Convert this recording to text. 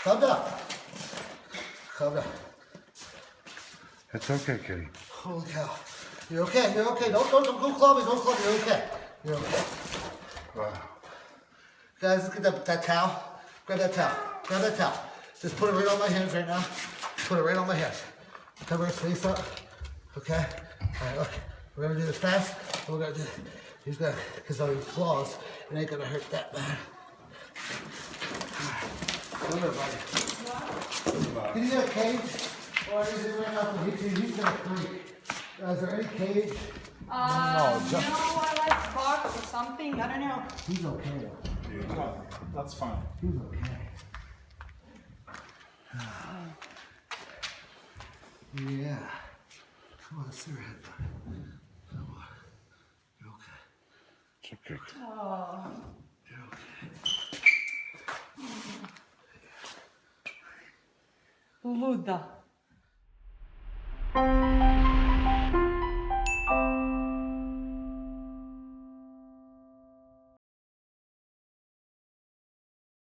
Calm down. Calm down. It's okay, kitty. Holy cow. You're okay. You're okay. Don't go club me. Don't club me. You're okay. You're okay. Wow. Guys, look at that towel. Grab that towel. Grab that towel. Just put it right on my hands right now. Put it right on my hands. Cover his face up. Okay? Alright, look. We're gonna do this fast. We're gonna do this. He's gonna, because of his claws, it ain't gonna hurt that bad. Come here, buddy. Can you get a cage? Or is it right now? He's gonna freak. Is there any cage? Just... like box or something. I don't know. He's okay though. Yeah, that's fine. He's okay. Yeah. Come on, sit your head, buddy. Come on. You're okay. It's okay. Oh. You're okay. Luda.